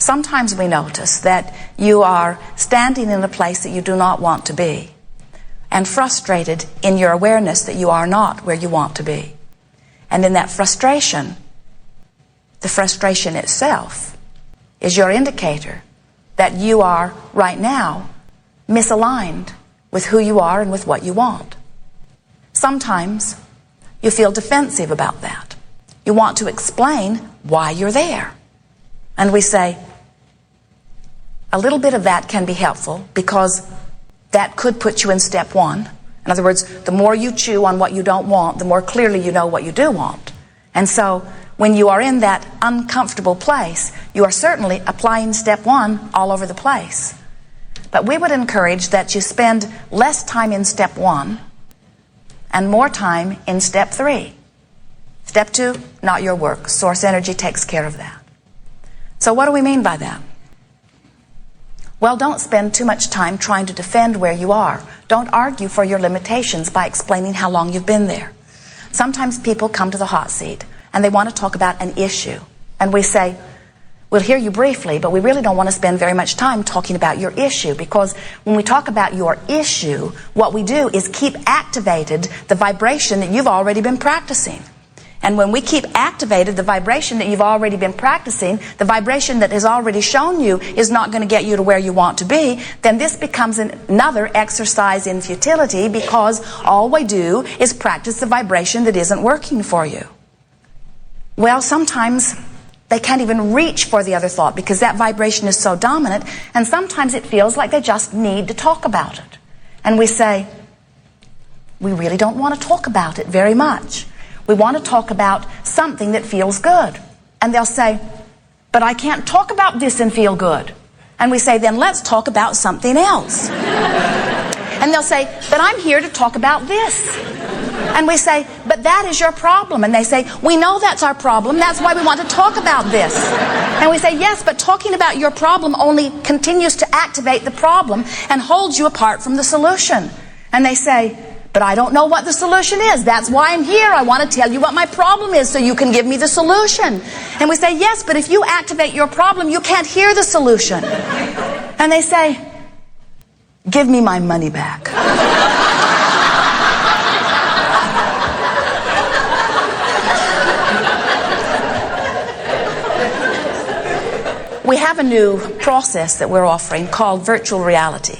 Sometimes we notice that you are standing in a place that you do not want to be, and frustrated in your awareness that you are not where you want to be. And in that frustration, the frustration itself is your indicator that you are right now misaligned with who you are and with what you want. Sometimes you feel defensive about that. You want to explain why you're there. And we say, a little bit of that can be helpful because that could put you in step one. In other words, the more you chew on what you don't want, the more clearly you know what you do want. And so when you are in that uncomfortable place, you are certainly applying step one all over the place. But we would encourage that you spend less time in step one and more time in step three. Step two, not your work. Source energy takes care of that. So what do we mean by that? Well, don't spend too much time trying to defend where you are. Don't argue for your limitations by explaining how long you've been there. Sometimes people come to the hot seat and they want to talk about an issue. And we say, we'll hear you briefly, but we really don't want to spend very much time talking about your issue, because when we talk about your issue, what we do is keep activated the vibration that you've already been practicing. And when we keep activated the vibration that you've already been practicing, the vibration that has already shown you is not going to get you to where you want to be, then this becomes another exercise in futility, because all we do is practice the vibration that isn't working for you. Well, sometimes they can't even reach for the other thought because that vibration is so dominant, and sometimes it feels like they just need to talk about it. And we say, we really don't want to talk about it very much. We want to talk about something that feels good. And they'll say, but I can't talk about this and feel good. And we say, then let's talk about something else. And they'll say, but I'm here to talk about this. And we say, but that is your problem. And they say, we know that's our problem. That's why we want to talk about this. And we say, yes, but talking about your problem only continues to activate the problem and holds you apart from the solution. And they say, but I don't know what the solution is. That's why I'm here. I want to tell you what my problem is so you can give me the solution. And we say, yes, but if you activate your problem, you can't hear the solution. And they say, give me my money back. We have a new process that we're offering called virtual reality.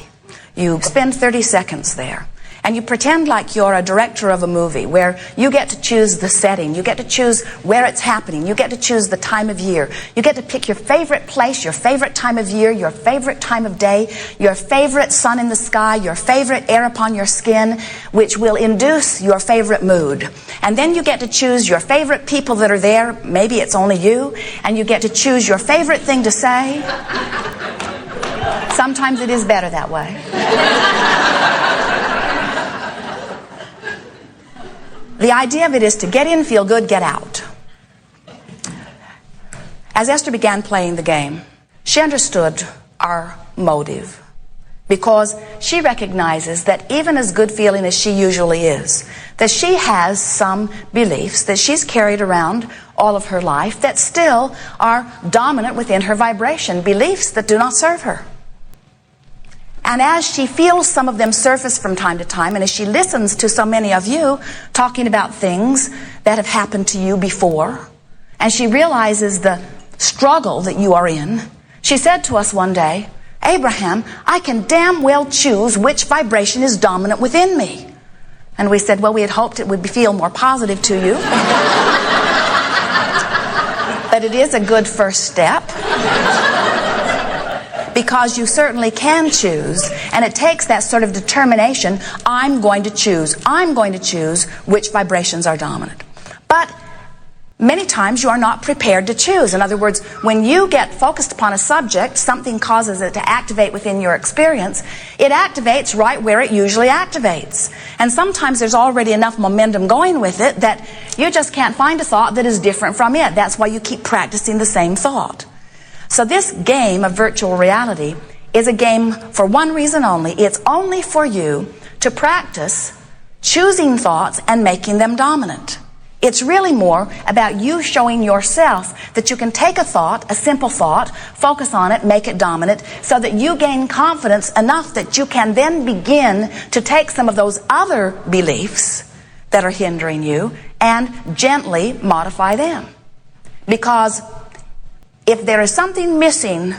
You spend 30 seconds there. And you pretend like you're a director of a movie where you get to choose the setting, you get to choose where it's happening, you get to choose the time of year, you get to pick your favorite place, your favorite time of year, your favorite time of day, your favorite sun in the sky, your favorite air upon your skin, which will induce your favorite mood. And then you get to choose your favorite people that are there, maybe it's only you, and you get to choose your favorite thing to say. Sometimes it is better that way. The idea of it is to get in, feel good, get out. As Esther began playing the game, she understood our motive, because she recognizes that even as good feeling as she usually is, that she has some beliefs that she's carried around all of her life that still are dominant within her vibration, beliefs that do not serve her. And as she feels some of them surface from time to time, and as she listens to so many of you talking about things that have happened to you before, and she realizes the struggle that you are in, she said to us one day, Abraham, I can damn well choose which vibration is dominant within me. And we said, well, we had hoped it would feel more positive to you. But it is a good first step. Because you certainly can choose, and it takes that sort of determination, I'm going to choose which vibrations are dominant. But many times you are not prepared to choose. In other words, when you get focused upon a subject, something causes it to activate within your experience. It activates right where it usually activates. And sometimes there's already enough momentum going with it that you just can't find a thought that is different from it. That's why you keep practicing the same thought. So this game of virtual reality is a game for one reason only. It's only for you to practice choosing thoughts and making them dominant. It's really more about you showing yourself that you can take a thought, a simple thought, focus on it, make it dominant, so that you gain confidence enough that you can then begin to take some of those other beliefs that are hindering you and gently modify them. Because if there is something missing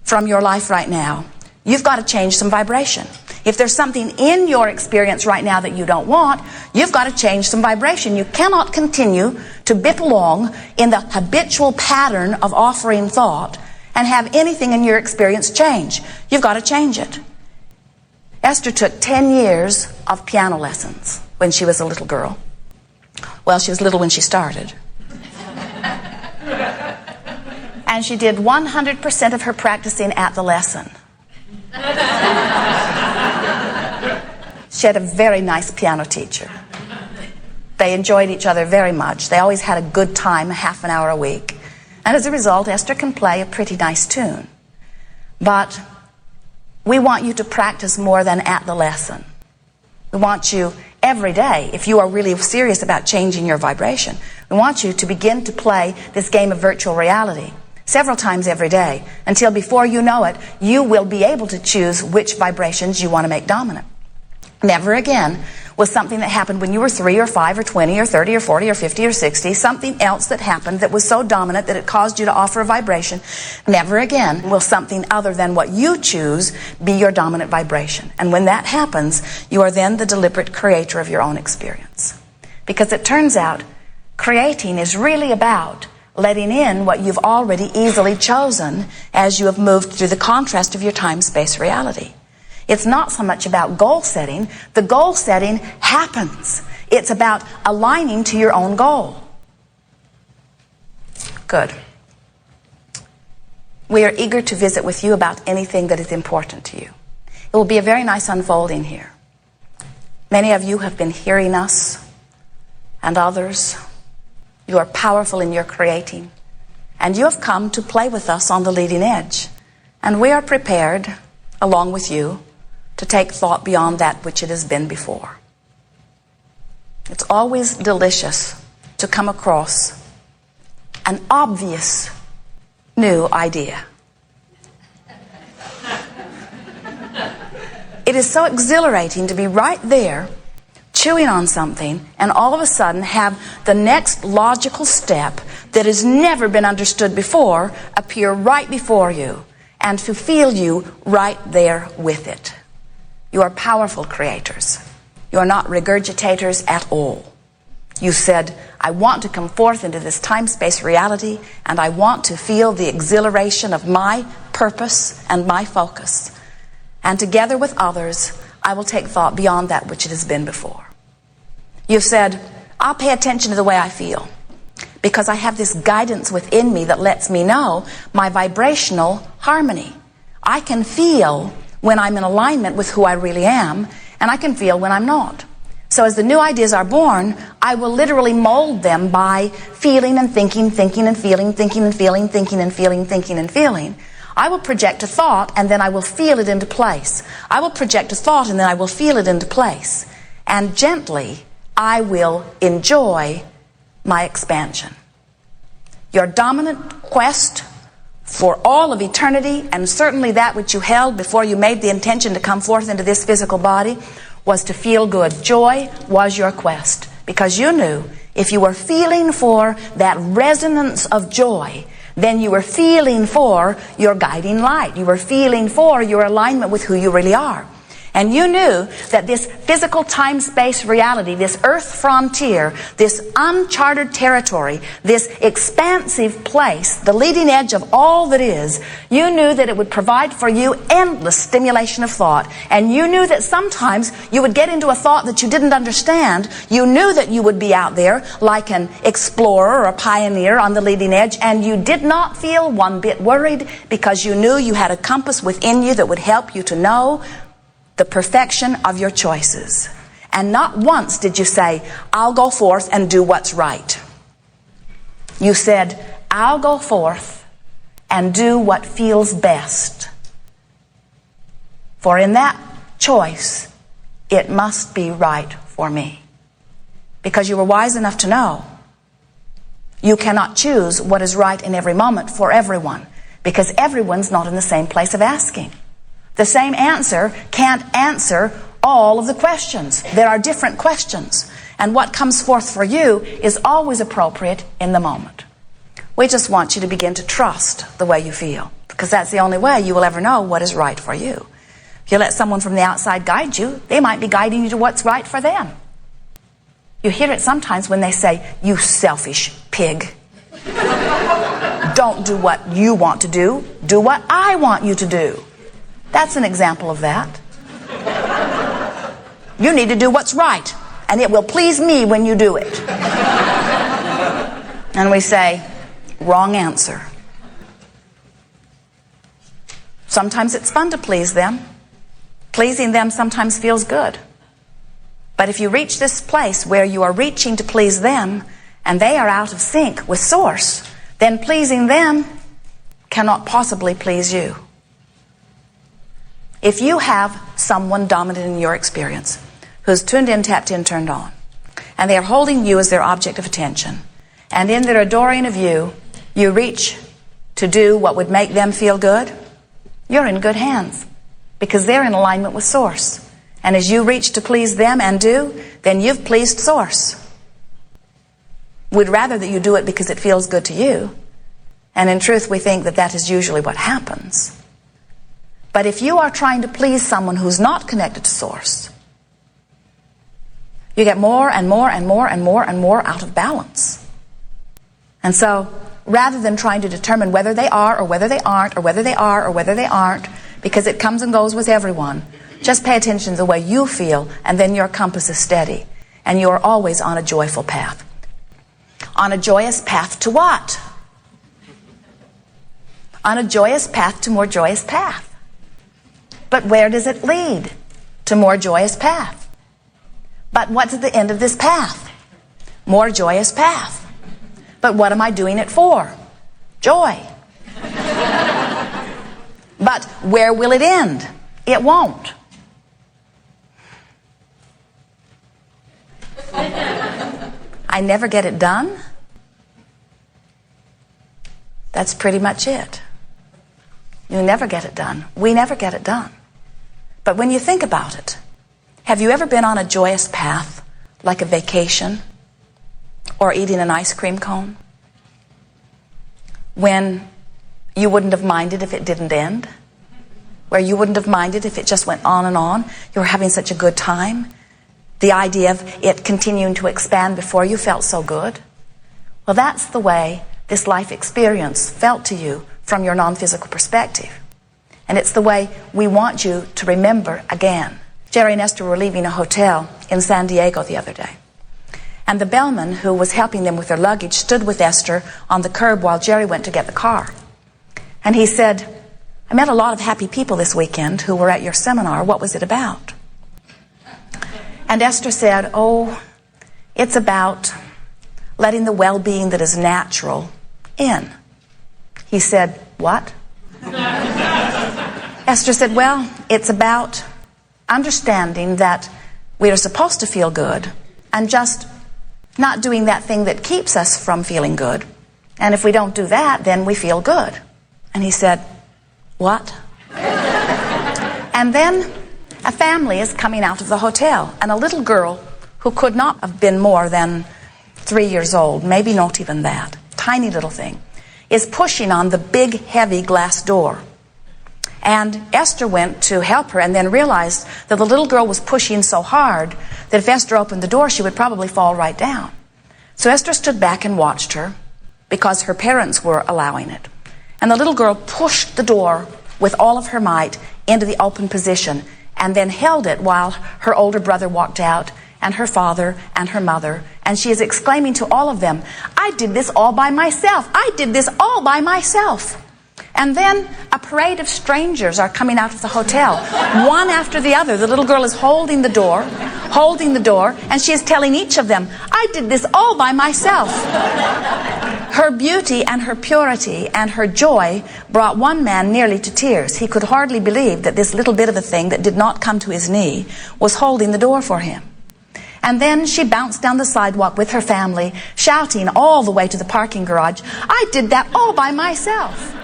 from your life right now, you've got to change some vibration. If there's something in your experience right now that you don't want, you've got to change some vibration. You cannot continue to bip along in the habitual pattern of offering thought and have anything in your experience change. You've got to change it. Esther took 10 years of piano lessons when she was a little girl. Well, she was little when she started. And she did 100% of her practicing at the lesson. She had a very nice piano teacher. They enjoyed each other very much. They always had a good time, half an hour a week. And as a result, Esther can play a pretty nice tune. But we want you to practice more than at the lesson. We want you every day, if you are really serious about changing your vibration, we want you to begin to play this game of virtual reality several times every day, until before you know it, you will be able to choose which vibrations you want to make dominant. Never again was something that happened when you were 3 or 5 or 20 or 30 or 40 or 50 or 60, something else that happened that was so dominant that it caused you to offer a vibration. Never again will something other than what you choose be your dominant vibration. And when that happens, you are then the deliberate creator of your own experience. Because it turns out, creating is really about letting in what you've already easily chosen as you have moved through the contrast of your time-space reality. It's not so much about goal setting. The goal setting happens. It's about aligning to your own goal. Good. We are eager to visit with you about anything that is important to you. It will be a very nice unfolding here. Many of you have been hearing us, and others. You are powerful in your creating. And you have come to play with us on the leading edge. And we are prepared, along with you, to take thought beyond that which it has been before. It's always delicious to come across an obvious new idea. It is so exhilarating to be right there chewing on something and all of a sudden have the next logical step that has never been understood before appear right before you and to feel you right there with it. You are powerful creators. You are not regurgitators at all. You said, I want to come forth into this time-space reality and I want to feel the exhilaration of my purpose and my focus. And together with others, I will take thought beyond that which it has been before. You've said, I'll pay attention to the way I feel because I have this guidance within me that lets me know my vibrational harmony. I can feel when I'm in alignment with who I really am, and I can feel when I'm not. So as the new ideas are born, I will literally mold them by feeling and thinking, thinking and feeling, thinking and feeling, thinking and feeling, thinking and feeling. I will project a thought and then I will feel it into place. I will project a thought and then I will feel it into place. And gently, I will enjoy my expansion. Your dominant quest for all of eternity, and certainly that which you held before you made the intention to come forth into this physical body, was to feel good. Joy was your quest, because you knew if you were feeling for that resonance of joy, then you were feeling for your guiding light. You were feeling for your alignment with who you really are. And you knew that this physical time-space reality, this earth frontier, this uncharted territory, this expansive place, the leading edge of all that is, you knew that it would provide for you endless stimulation of thought. And you knew that sometimes you would get into a thought that you didn't understand. You knew that you would be out there like an explorer or a pioneer on the leading edge, and you did not feel one bit worried because you knew you had a compass within you that would help you to know the perfection of your choices. And not once did you say, I'll go forth and do what's right. You said, I'll go forth and do what feels best. For in that choice, it must be right for me. Because you were wise enough to know You cannot choose what is right in every moment for everyone, because everyone's not in the same place of asking. The same answer can't answer all of the questions. There are different questions, and what comes forth for you is always appropriate in the moment. We just want you to begin to trust the way you feel, because that's the only way you will ever know what is right for you. If you let someone from the outside guide you, they might be guiding you to what's right for them. You hear it sometimes when they say, "You selfish pig. Don't do what you want to do. Do what I want you to do." That's an example of that. You need to do what's right, and it will please me when you do it. And we say, wrong answer. Sometimes it's fun to please them. Pleasing them sometimes feels good. But if you reach this place where you are reaching to please them and they are out of sync with Source, then pleasing them cannot possibly please you. If you have someone dominant in your experience who's tuned in, tapped in, turned on, and they are holding you as their object of attention, and in their adoring of you, you reach to do what would make them feel good, you're in good hands, because they're in alignment with Source. And as you reach to please them and do, then you've pleased Source. We'd rather that you do it because it feels good to you. And in truth, we think that that is usually what happens. But if you are trying to please someone who's not connected to Source, you get more and more and more and more and more out of balance. And so, rather than trying to determine whether they are or whether they aren't, or whether they are or whether they aren't, because it comes and goes with everyone, just pay attention to the way you feel, and then your compass is steady, and you are always on a joyful path. On a joyous path to what? On a joyous path to more joyous path. But where does it lead? To more joyous path. But what's at the end of this path? More joyous path. But what am I doing it for? Joy. But where will it end? It won't. I never get it done. That's pretty much it. You never get it done. We never get it done. But when you think about it, have you ever been on a joyous path, like a vacation or eating an ice cream cone, when you wouldn't have minded if it didn't end? Where you wouldn't have minded if it just went on and on? You were having such a good time. The idea of it continuing to expand before you felt so good. Well, that's the way this life experience felt to you from your non-physical perspective. And it's the way we want you to remember again. Jerry and Esther were leaving a hotel in San Diego the other day. And the bellman who was helping them with their luggage stood with Esther on the curb while Jerry went to get the car. And he said, "I met a lot of happy people this weekend who were at your seminar. What was it about?" And Esther said, "Oh, it's about letting the well-being that is natural in." He said, "What?" Esther said, "Well, it's about understanding that we are supposed to feel good and just not doing that thing that keeps us from feeling good. And if we don't do that, then we feel good." And he said, "What?" And then a family is coming out of the hotel, and a little girl who could not have been more than 3 years old, maybe not even that, tiny little thing, is pushing on the big, heavy glass door. And Esther went to help her and then realized that the little girl was pushing so hard that if Esther opened the door, she would probably fall right down. So Esther stood back and watched her because her parents were allowing it. And the little girl pushed the door with all of her might into the open position and then held it while her older brother walked out, and her father and her mother, and she is exclaiming to all of them, "I did this all by myself. I did this all by myself." And then a parade of strangers are coming out of the hotel, one after the other. The little girl is holding the door, and she is telling each of them, "I did this all by myself." Her beauty and her purity and her joy brought one man nearly to tears. He could hardly believe that this little bit of a thing that did not come to his knee was holding the door for him. And then she bounced down the sidewalk with her family, shouting all the way to the parking garage, "I did that all by myself."